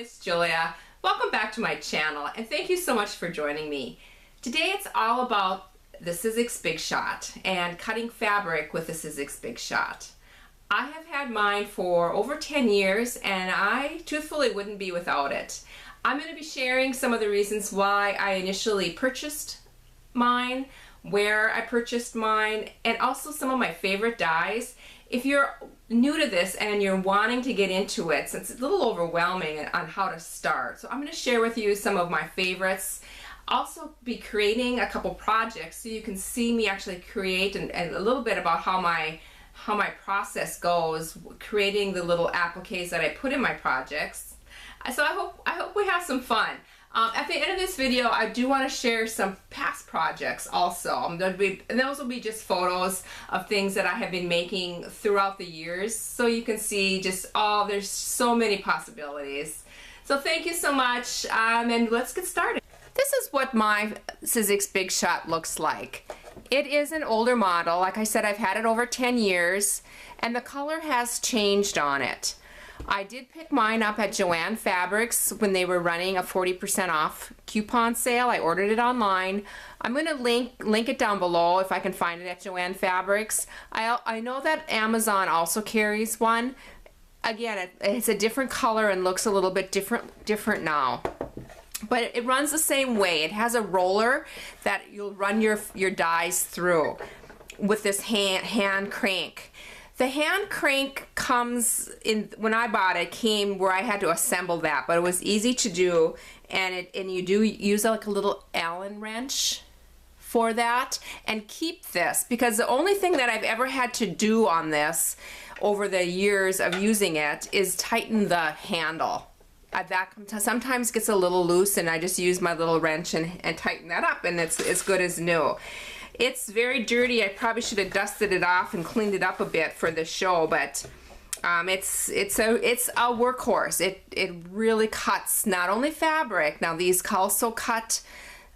it's Julia. Welcome back to my channel and thank you so much for joining me. Today it's all about the Sizzix BigShot and cutting fabric with the Sizzix BigShot. I have had mine for over 10 years and I truthfully wouldn't be without it. I'm going to be sharing some of the reasons why I initially purchased mine, where I purchased mine, and also some of my favorite dyes. If you're new to this and you're wanting to get into it, since it's a little overwhelming on how to start, so I'm going to share with you some of my favorites. Also be creating a couple projects so you can see me actually create and a little bit about how my process goes, creating the little appliques that I put in my projects. So I hope we have some fun. At the end of this video, I do want to share some past projects also. And those will be just photos of things that I have been making throughout the years, so you can see just, oh, there's so many possibilities. So thank you so much, and let's get started. This is what my Sizzix BigShot looks like. It is an older model. Like I said, I've had it over 10 years, and the color has changed on it. I did pick mine up at Joann Fabrics when they were running a 40% off coupon sale. I ordered it online. I'm going to link it down below if I can find it at Joann Fabrics. I know that Amazon also carries one. Again, it's a different color and looks a little bit different now. But it runs the same way. It has a roller that you'll run your dyes through with this hand crank. The hand crank comes in, when I bought it, came where I had to assemble that, but it was easy to do, and you do use like a little Allen wrench for that. And keep this, because the only thing that I've ever had to do on this over the years of using it is tighten the handle. That sometimes gets a little loose, and I just use my little wrench and tighten that up, and it's as good as new. It's very dirty. I probably should have dusted it off and cleaned it up a bit for the show, but it's a workhorse. It really cuts not only fabric. Now these also cut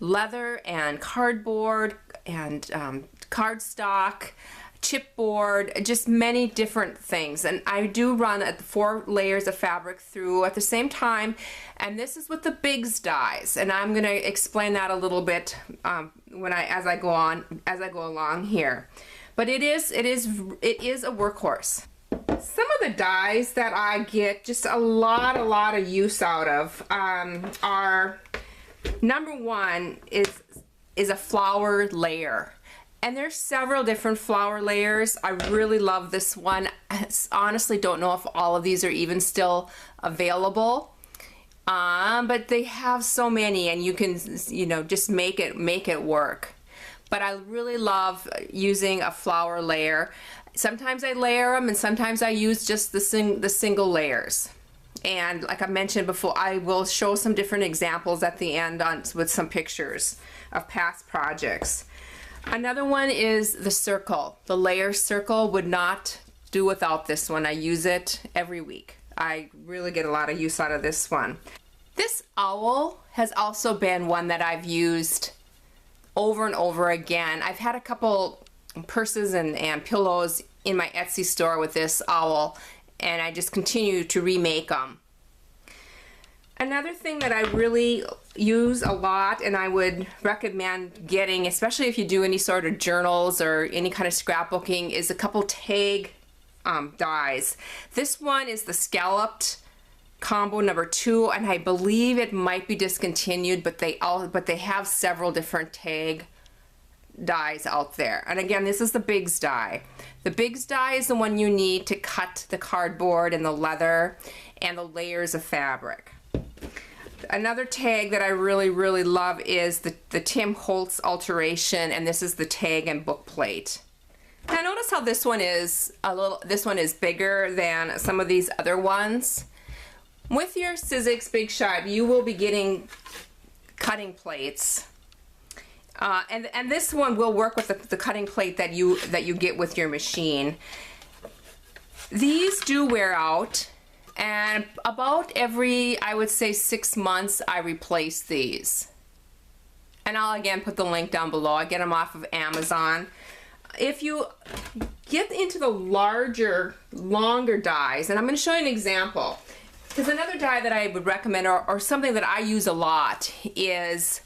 leather and cardboard and cardstock, chipboard, just many different things. And I do run 4 layers of fabric through at the same time, and this is with the Bigz dies, and I'm going to explain that a little bit as I go along here. But it is a workhorse. Some of the dyes that I get just a lot of use out of are, number one is a flower layer. And there's several different flower layers. I really love this one. I honestly don't know if all of these are even still available, but they have so many, and you can, just make it work. But I really love using a flower layer. Sometimes I layer them, and sometimes I use just the single layers. And like I mentioned before, I will show some different examples at the end with some pictures of past projects. Another one is the circle. The layer circle would not do without this one. I use it every week. I really get a lot of use out of this one. This owl has also been one that I've used over and over again. I've had a couple purses and pillows in my Etsy store with this owl, and I just continue to remake them. Another thing that I really use a lot, and I would recommend getting, especially if you do any sort of journals or any kind of scrapbooking, is a couple tag dies. This one is the scalloped combo number 2, and I believe it might be discontinued, but they have several different tag dies out there. And again, this is the Bigz die. The Bigz die is the one you need to cut the cardboard and the leather and the layers of fabric. Another tag that I really love is the Tim Holtz Alteration, and this is the tag and Bookplate. Now notice how this one is bigger than some of these other ones. With your Sizzix BigShot, you will be getting cutting plates, and this one will work with the cutting plate that you get with your machine. These do wear out. And about every, I would say, 6 months, I replace these. And I'll again put the link down below. I get them off of Amazon. If you get into the larger, longer dies, and I'm going to show you an example. Because another dye that I would recommend, or something that I use a lot, is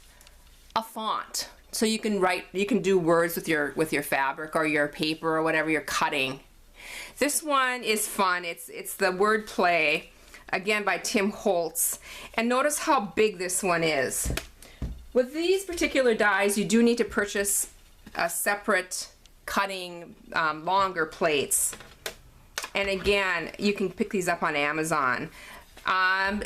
a font. So you can write, you can do words with your fabric or your paper or whatever you're cutting. This one is fun. It's the word play, again by Holtz. And notice how big this one is. With these particular dies, you do need to purchase a separate cutting longer plates. And again, you can pick these up on Amazon.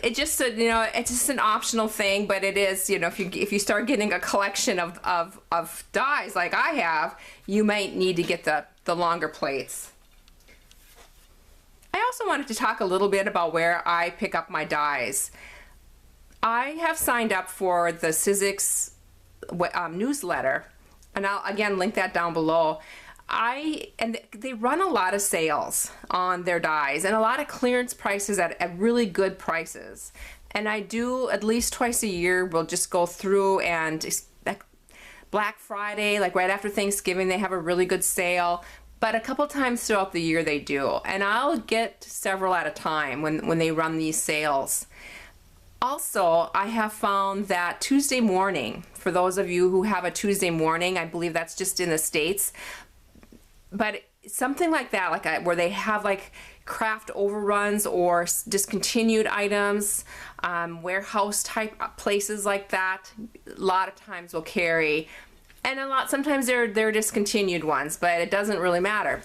It just, you know, it's just an optional thing, but it is, you know, if you start getting a collection of dies like I have, you might need to get the longer plates. I also wanted to talk a little bit about where I pick up my dies. I have signed up for the Sizzix newsletter, and I'll again link that down below. And they run a lot of sales on their dies and a lot of clearance prices at really good prices. And I do at least twice a year, we'll just go through, and like Black Friday, like right after Thanksgiving, they have a really good sale. But a couple times throughout the year they do. And I'll get several at a time when they run these sales. Also, I have found that Tuesday morning, for those of you who have a Tuesday morning, I believe that's just in the States, but something like that, like where they have like craft overruns or discontinued items, warehouse type places like that, a lot of times will carry. And sometimes they're discontinued ones, but it doesn't really matter.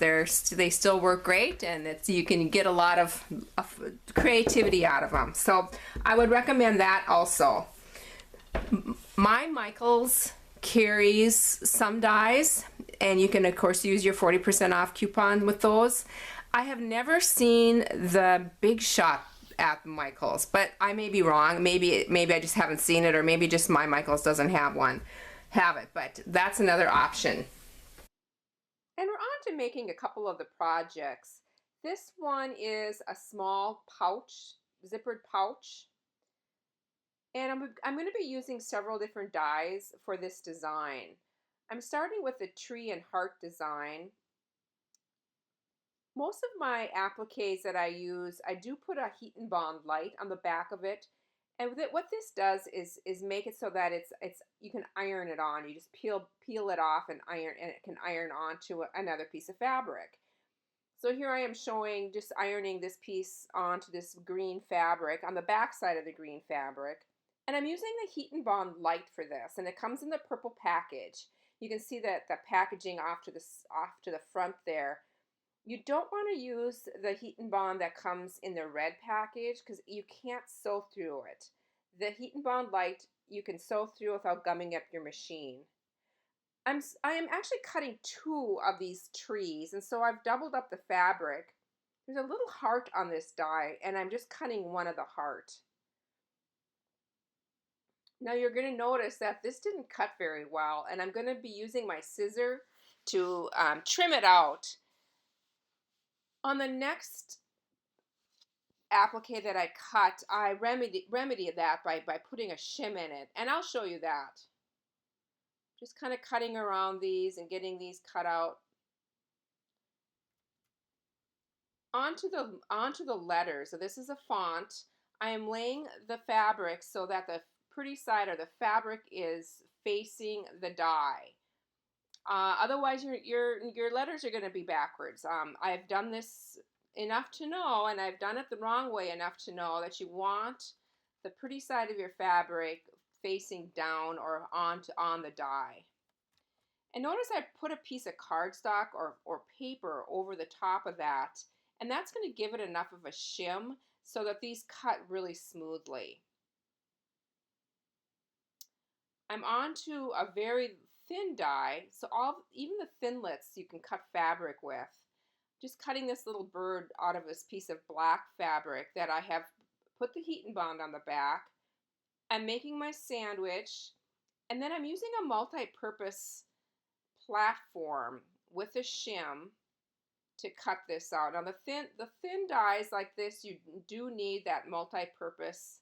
They still work great, and you can get a lot of creativity out of them. So I would recommend that also. My Michaels carries some dies, and you can of course use your 40% off coupon with those. I have never seen the BigShot at Michaels, but I may be wrong. Maybe I just haven't seen it, or maybe just my Michaels doesn't have it, but that's another option. And we're on to making a couple of the projects. This one is a small pouch, zippered pouch. And I'm going to be using several different dies for this design. I'm starting with the tree and heart design. Most of my appliques that I use, I do put a heat and bond light on the back of it. And what this does is make it so that you can iron it on. You just peel it off and iron, and it can iron onto another piece of fabric. So here I am showing just ironing this piece onto this green fabric on the back side of the green fabric. And I'm using the heat and bond light for this, and it comes in the purple package. You can see that the packaging off to the front there. You don't want to use the heat and bond that comes in the red package because you can't sew through it. The heat and bond light you can sew through without gumming up your machine. I am actually cutting 2 of these trees, and so I've doubled up the fabric. There's a little heart on this die, and I'm just cutting one of the heart. Now you're going to notice that this didn't cut very well, and I'm going to be using my scissor to trim it out. On the next applique that I cut, I remedied that by putting a shim in it, and I'll show you that. Just kind of cutting around these and getting these cut out. Onto the letters. So this is a font. I am laying the fabric so that the pretty side or the fabric is facing the die. Otherwise, your letters are going to be backwards. I've done this enough to know, and I've done it the wrong way enough to know that you want the pretty side of your fabric facing down or on the die. And notice I put a piece of cardstock or paper over the top of that, and that's going to give it enough of a shim so that these cut really smoothly. I'm on to a very thin die, so even the thinlets you can cut fabric with. Just cutting this little bird out of this piece of black fabric that I have put the heat and bond on the back. I'm making my sandwich, and then I'm using a multi-purpose platform with a shim to cut this out. Now the thin dies like this, you do need that multi-purpose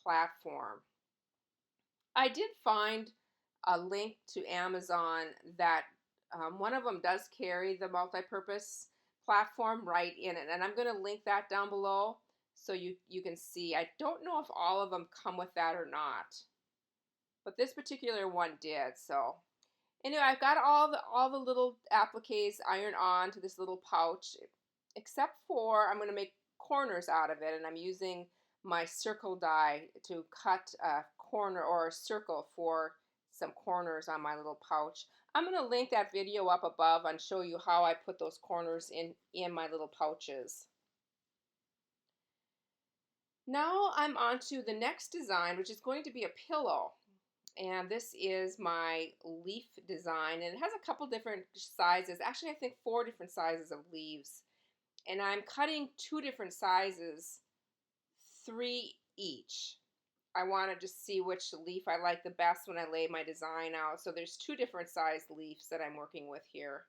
platform. I did find a link to Amazon that one of them does carry the multi-purpose platform right in it, and I'm going to link that down below. so you can see. I don't know if all of them come with that or not, but this particular one did. So anyway, I've got all the little appliques ironed on to this little pouch, except for I'm going to make corners out of it, and I'm using my circle die to cut a corner or a circle for some corners on my little pouch. I'm going to link that video up above and show you how I put those corners in my little pouches. Now I'm on to the next design, which is going to be a pillow. And this is my leaf design, and it has a couple different sizes. Actually, I think 4 different sizes of leaves. And I'm cutting 2 different sizes, 3 each. I want to just see which leaf I like the best when I lay my design out. So there's 2 different sized leaves that I'm working with here.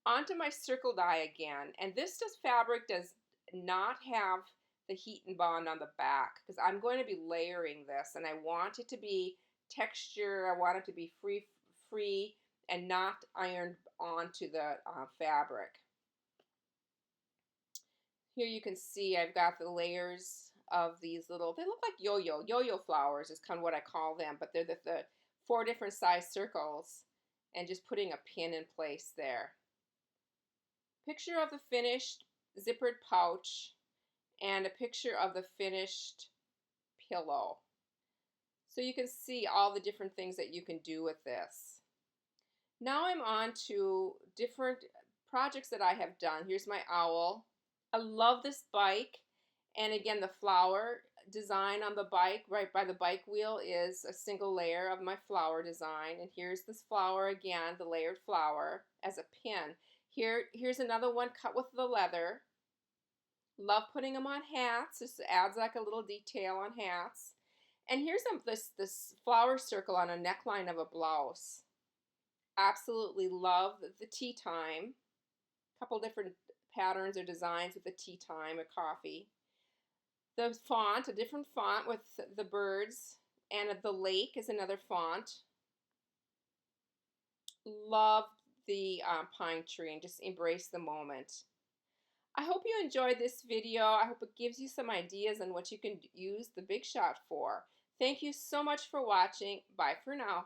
Onto my circle die again, and this fabric does not have the heat and bond on the back because I'm going to be layering this, and I want it to be texture. I want it to be free and not ironed onto the fabric. Here you can see I've got the layers of these little, they look like yo-yo flowers is kind of what I call them, but they're the 4 different size circles, and just putting a pin in place there. Picture of the finished zippered pouch and a picture of the finished pillow. So you can see all the different things that you can do with this. Now I'm on to different projects that I have done. Here's my owl. I love this bike. And again, the flower design on the bike, right by the bike wheel, is a single layer of my flower design. And here's this flower again, the layered flower as a pin. Here's another one cut with the leather. Love putting them on hats. This adds like a little detail on hats. And here's this flower circle on a neckline of a blouse. Absolutely love the tea time. A couple different patterns or designs with the tea time or coffee. The font, a different font with the birds, and the lake is another font. Love the pine tree and just embrace the moment. I hope you enjoyed this video. I hope it gives you some ideas on what you can use the BigShot for. Thank you so much for watching. Bye for now.